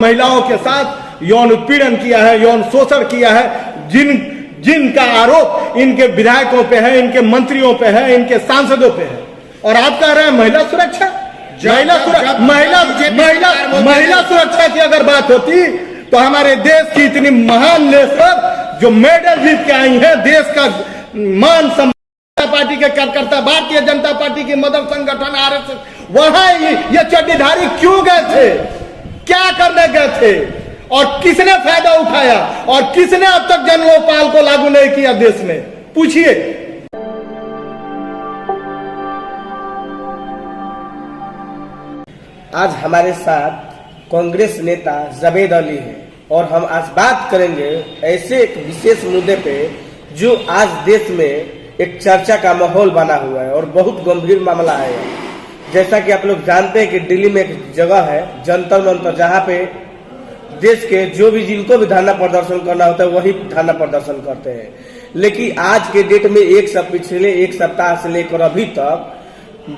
महिलाओं के साथ यौन उत्पीड़न किया है, यौन शोषण किया है, जिनका आरोप इनके विधायकों पे है, इनके मंत्रियों पे है, इनके सांसदों पे है। और आप कह रहे हैं महिला सुरक्षा। महिला सुरक्षा की अगर बात होती तो हमारे देश की इतनी महान लेसर जो मेडल जीत के आई है, देश का मान सम्मान, पार्टी के कार्यकर्ता, भारतीय जनता पार्टी के मदर संगठन आरएसएस, वहां ये चड्डीधारी क्यों गए थे, क्या करने गए थे और किसने फायदा उठाया और किसने अब तक जन लोकपाल को लागू नहीं किया देश में, पूछिए। आज हमारे साथ कांग्रेस नेता जावेद अली है और हम आज बात करेंगे ऐसे एक विशेष मुद्दे पे जो आज देश में एक चर्चा का माहौल बना हुआ है और बहुत गंभीर मामला है। जैसा कि आप लोग जानते हैं कि दिल्ली में एक जगह है जंतर मंतर, जहाँ पे देश के जो भी जिनको भी धरना प्रदर्शन करना होता है वही धरना प्रदर्शन करते हैं। लेकिन आज के डेट में पिछले एक सप्ताह से लेकर अभी तक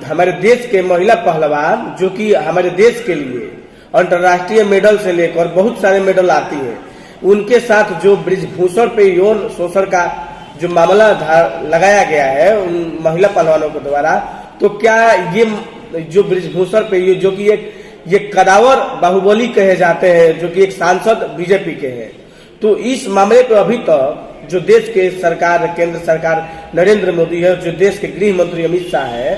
हमारे देश के महिला पहलवान, जो कि हमारे देश के लिए अंतर्राष्ट्रीय मेडल से लेकर बहुत सारे मेडल आती है, उनके साथ जो ब्रिजभूषण पे यौन शोषण का जो मामला लगाया गया है उन महिला पहलवानों के द्वारा, तो क्या ये जो ब्रिजभूषण पे जो कि ये कदावर बाहुबली कहे जाते हैं, जो कि एक सांसद बीजेपी के हैं, तो इस मामले पे अभी तक जो देश के सरकार, केंद्र सरकार नरेंद्र मोदी है, जो देश के गृह मंत्री अमित शाह है,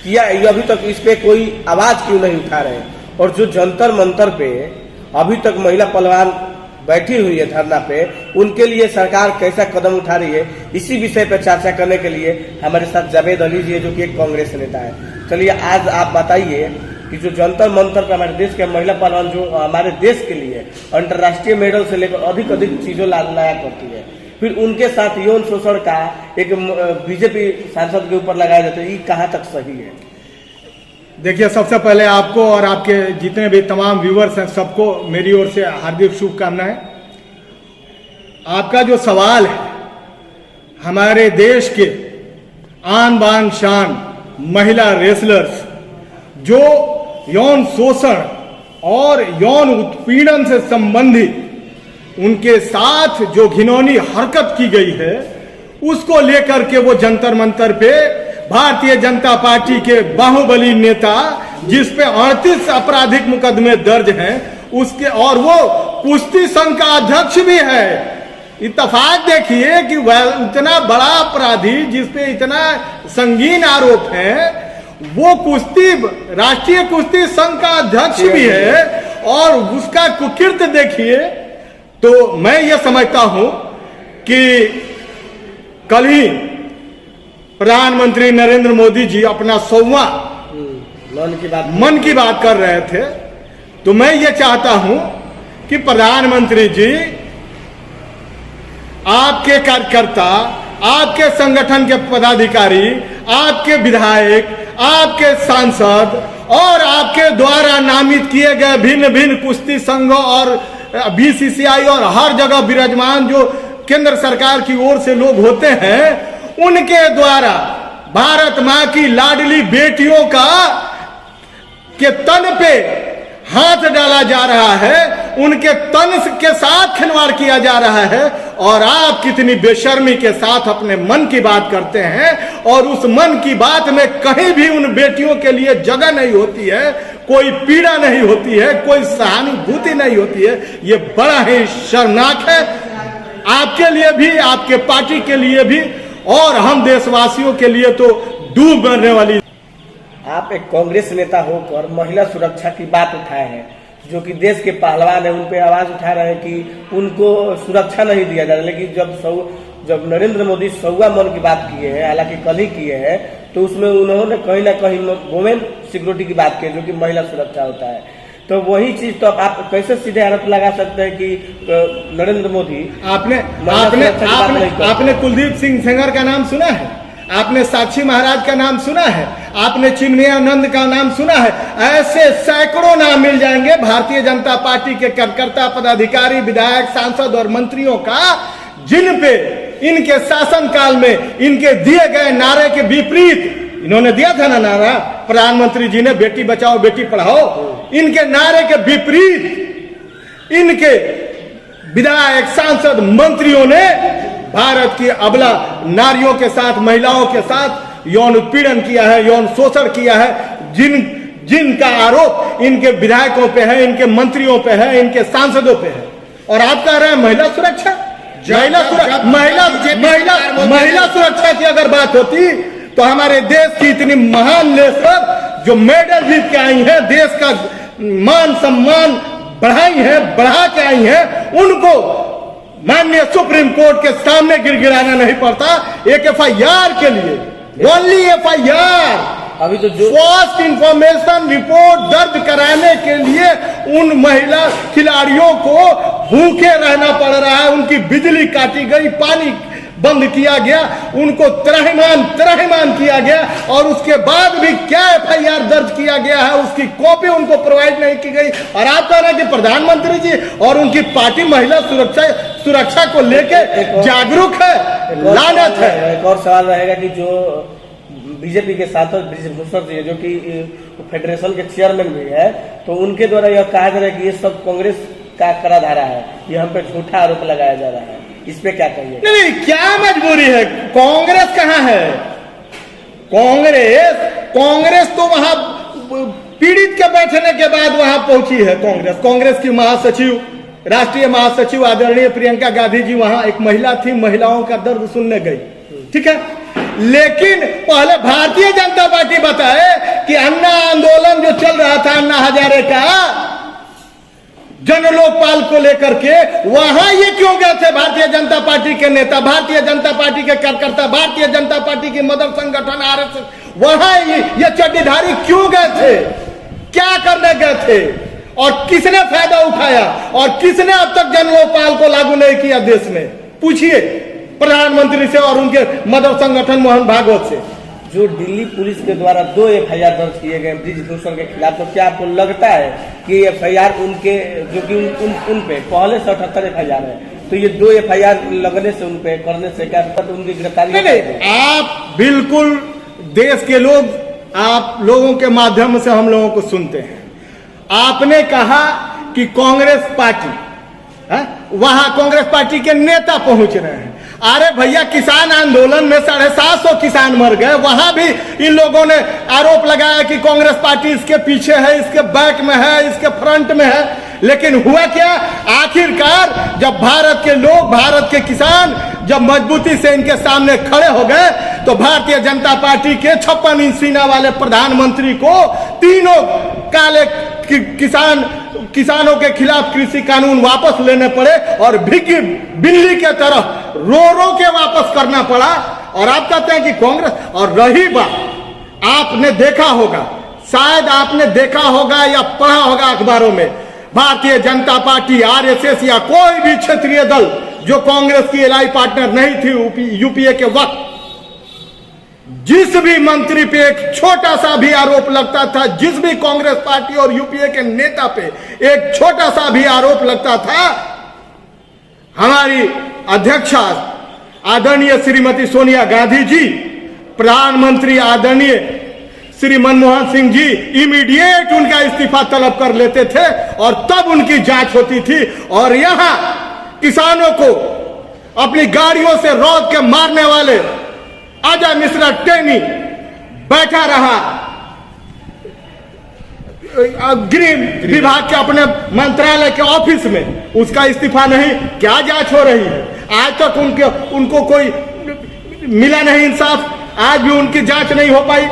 किया ये अभी तक इस पे कोई आवाज क्यों नहीं उठा रहे। और जो जंतर मंतर पे अभी तक महिला पहलवान बैठी हुई है धरना पे, उनके लिए सरकार कैसा कदम उठा रही है, इसी विषय पर चर्चा करने के लिए हमारे साथ जावेद अली जी है, जो कि एक कांग्रेस नेता है। चलिए आज आप बताइए कि जो जंतर मंतर पे हमारे देश के महिला पहलवान जो हमारे देश के लिए अंतर्राष्ट्रीय मेडल से लेकर अधिक चीजों लाया करती है, फिर उनके साथ यौन शोषण का एक बीजेपी सांसद के ऊपर लगाया जाता है, ये कहाँ तक सही है? देखिए, सबसे पहले आपको और आपके जितने भी तमाम व्यूअर्स हैं सबको मेरी ओर से हार्दिक शुभकामनाएं। आपका जो सवाल है, हमारे देश के आन बान शान महिला रेसलर्स जो यौन शोषण और यौन उत्पीड़न से संबंधित उनके साथ जो घिनौनी हरकत की गई है, उसको लेकर के वो जंतर मंतर पे भारतीय जनता पार्टी के बाहुबली नेता, जिस पे 38 आपराधिक मुकदमे दर्ज हैं, उसके, और वो कुश्ती संघ का अध्यक्ष भी है। इत्तेफाक देखिए कि वह इतना बड़ा अपराधी जिस पे इतना संगीन आरोप है, वो राष्ट्रीय कुश्ती संघ का अध्यक्ष भी है, और उसका कुकीर्त देखिए। तो मैं ये समझता हूं कि कल ही प्रधानमंत्री नरेंद्र मोदी जी अपना 100वां मन की बात कर रहे थे, तो मैं ये चाहता हूं कि प्रधानमंत्री जी, आपके कार्यकर्ता, आपके संगठन के पदाधिकारी, आपके विधायक, आपके सांसद और आपके द्वारा नामित किए गए भिन्न भिन्न कुश्ती संघों और बीसीसीआई और हर जगह विराजमान जो केंद्र सरकार की ओर से लोग होते हैं, उनके द्वारा भारत मां की लाडली बेटियों के तन पे हाथ डाला जा रहा है, उनके तन के साथ खिलवाड़ किया जा रहा है, और आप कितनी बेशर्मी के साथ अपने मन की बात करते हैं, और उस मन की बात में कहीं भी उन बेटियों के लिए जगह नहीं होती है, कोई पीड़ा नहीं होती है, कोई सहानुभूति नहीं होती है। ये बड़ा ही शर्मनाक है, आपके लिए भी, आपके पार्टी के लिए भी, और हम देशवासियों के लिए तो डूब मरने वाली। आप एक कांग्रेस नेता होकर महिला सुरक्षा की बात उठाए हैं, जो कि देश के पहलवान है, उन पे आवाज उठा रहे हैं कि उनको सुरक्षा नहीं दिया जा रहा। लेकिन जब नरेंद्र मोदी 100वां मन की बात किए हैं, हालांकि कल ही किए हैं, तो उसमें उन्होंने कहीं ना कहीं वुमेन सिक्योरिटी की बात की, जो कि महिला सुरक्षा होता है। तो वही चीज तो आप कैसे सीधे आरोप लगा सकते हैं कि नरेंद्र मोदी आपने कुलदीप सिंह सेंगर का नाम सुना है? आपने साक्षी महाराज का नाम सुना है? आपने चिन्मयानंद का नाम सुना है? ऐसे सैकड़ों नाम मिल जाएंगे भारतीय जनता पार्टी के कार्यकर्ता, पदाधिकारी, विधायक, सांसद और मंत्रियों का, जिन पे इनके शासन काल में इनके दिए गए नारे के विपरीत, इन्होंने दिया था ना नारा प्रधानमंत्री जी ने, बेटी बचाओ बेटी पढ़ाओ, इनके नारे के विपरीत इनके विधायक, सांसद, मंत्रियों ने भारत की अबला नारियों के साथ, महिलाओं के साथ यौन उत्पीड़न किया है, यौन शोषण किया है, जिनका आरोप इनके विधायकों पे है, इनके मंत्रियों पे है, इनके सांसदों पे है। और आप कह रहे हैं महिला सुरक्षा, महिला सुरक्षा की अगर बात होती तो हमारे देश की इतनी महान लेसर जो मेडल जीत के आई है, देश का मान सम्मान बढ़ाई है, बढ़ा के आई है, उनको माननीय सुप्रीम कोर्ट के सामने गिड़गिड़ाना नहीं पड़ता एक एफआईआर के लिए, ओनली एफआईआर। अभी तो जो फर्स्ट इंफॉर्मेशन रिपोर्ट दर्ज कराने के लिए उन महिला खिलाड़ियों को भूखे रहना पड़ रहा है, उनकी बिजली काटी गई, पानी बंद किया गया, उनको त्राहिमाम किया गया, और उसके बाद भी क्या एफआईआर दर्ज किया गया है उसकी कॉपी उनको प्रोवाइड नहीं की गई। और आप कह रहे हैं कि प्रधानमंत्री जी और उनकी पार्टी महिला सुरक्षा को लेके जागरूक है, लानत है। एक और सवाल रहेगा कि जो बीजेपी के सांसद ब्रिजभूषण जी जो कि फेडरेशन के चेयरमैन भी है, तो उनके द्वारा यह कहा जा रहा है कि ये सब कांग्रेस का करा धारा है, ये हम पे झूठा आरोप लगाया जा रहा है, इस पे क्या कहिए? नहीं, क्या मजबूरी है? कांग्रेस कहाँ है? कांग्रेस तो वहां पीड़ित के बैठने के बाद वहां पहुंची है। कांग्रेस की महासचिव, राष्ट्रीय महासचिव आदरणीय प्रियंका गांधी जी वहां एक महिला थी, महिलाओं का दर्द सुनने गई, ठीक है। लेकिन पहले भारतीय जनता पार्टी बताए कि अन्ना आंदोलन जो चल रहा था, अन्ना हजारे का जन लोकपाल को लेकर के, वहां ये क्यों गए थे भारतीय जनता पार्टी के नेता, भारतीय जनता पार्टी के कार्यकर्ता, भारतीय जनता पार्टी की मदर संगठन आरएसएस, वहां ये चड्डीधारी क्यों गए थे? क्या करने गए थे? और किसने फायदा उठाया? और किसने अब तक जन लोकपाल को लागू नहीं किया देश में? पूछिए प्रधानमंत्री से और उनके मदर संगठन मोहन भागवत से। जो दिल्ली पुलिस के द्वारा 2 एफआईआर दर्ज किए गए ब्रिजभूषण के खिलाफ, तो क्या आपको लगता है कि एफआईआर उनके जो कि उन पे पहले से 78 एफआईआर है, तो ये 2 एफआईआर लगने से, उन पे करने से क्या उनकी गिरफ्तारी? नहीं, आप बिल्कुल देश के लोग, आप लोगों के माध्यम से हम लोगों को सुनते हैं। आपने कहा कि कांग्रेस पार्टी, वहां कांग्रेस पार्टी के नेता पहुंच रहे हैं। अरे भैया, किसान आंदोलन में 750 किसान मर गए, वहां भी इन लोगों ने आरोप लगाया कि कांग्रेस पार्टी इसके पीछे है, इसके बैक में है, इसके फ्रंट में है। लेकिन हुआ क्या? आखिरकार जब भारत के लोग, भारत के किसान जब मजबूती से इनके सामने खड़े हो गए, तो भारतीय जनता पार्टी के 56 इंच सीना वाले प्रधानमंत्री को तीनों काले किसानों के खिलाफ कृषि कानून वापस लेने पड़े और भिगी बिल्ली के तरह रो के वापस करना पड़ा। और आप कहते हैं कि कांग्रेस। और रही बात, आपने देखा होगा, शायद आपने देखा होगा या पढ़ा होगा अखबारों में, भारतीय जनता पार्टी, आरएसएस या कोई भी क्षेत्रीय दल जो कांग्रेस की एलाई पार्टनर नहीं थी यूपीए के वक्त, जिस भी मंत्री पे एक छोटा सा भी आरोप लगता था, जिस भी कांग्रेस पार्टी और यूपीए के नेता पे एक छोटा सा भी आरोप लगता था, हमारी अध्यक्षा आदरणीय श्रीमती सोनिया गांधी जी, प्रधानमंत्री आदरणीय श्री मनमोहन सिंह जी इमीडिएट उनका इस्तीफा तलब कर लेते थे और तब उनकी जांच होती थी। और यहां किसानों को अपनी गाड़ियों से रौंद के मारने वाले अजय मिश्रा टेनी बैठा रहा गृह विभाग के अपने मंत्रालय के ऑफिस में, उसका इस्तीफा नहीं। क्या जांच हो रही है? आज तक उनको कोई मिला नहीं इंसाफ, आज भी उनकी जांच नहीं हो पाई।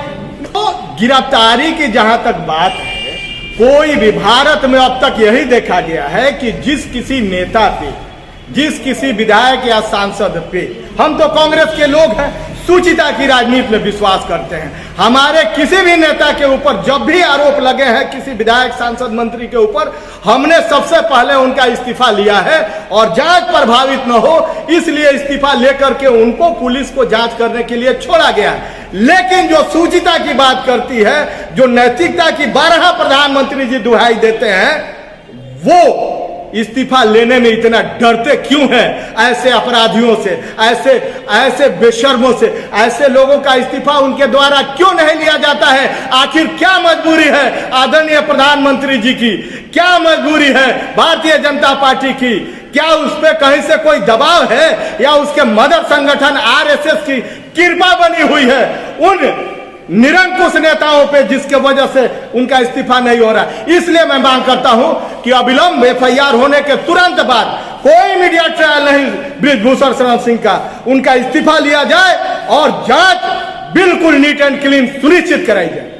तो गिरफ्तारी की जहां तक बात है, कोई भी भारत में अब तक यही देखा गया है कि जिस किसी नेता पे, जिस किसी विधायक या सांसद पे, हम तो कांग्रेस के लोग हैं, सूचिता की राजनीति में विश्वास करते हैं। हमारे किसी भी नेता के ऊपर जब भी आरोप लगे हैं, किसी विधायक, सांसद, मंत्री के ऊपर, हमने सबसे पहले उनका इस्तीफा लिया है और जांच प्रभावित न हो इसलिए इस्तीफा लेकर के उनको पुलिस को जांच करने के लिए छोड़ा गया है। लेकिन जो सूचिता की बात करती है, जो नैतिकता की 12 प्रधानमंत्री जी दुहाई देते हैं, वो इस्तीफा लेने में इतना डरते क्यों हैं? ऐसे अपराधियों से, ऐसे बेशर्मों से, ऐसे लोगों का इस्तीफा उनके द्वारा क्यों नहीं लिया जाता है? आखिर क्या मजबूरी है आदरणीय प्रधानमंत्री जी की? क्या मजबूरी है भारतीय जनता पार्टी की? क्या उस पर कहीं से कोई दबाव है या उसके मदर संगठन आरएसएस की कृपा बनी हुई है उन निरंकुश नेताओं पे, जिसके वजह से उनका इस्तीफा नहीं हो रहा? इसलिए मैं मांग करता हूं कि अविलंब एफआईआर होने के तुरंत बाद कोई मीडिया ट्रायल नहीं बृजभूषण शरण सिंह का, उनका इस्तीफा लिया जाए और जांच बिल्कुल नीट एंड क्लीन सुनिश्चित कराई जाए।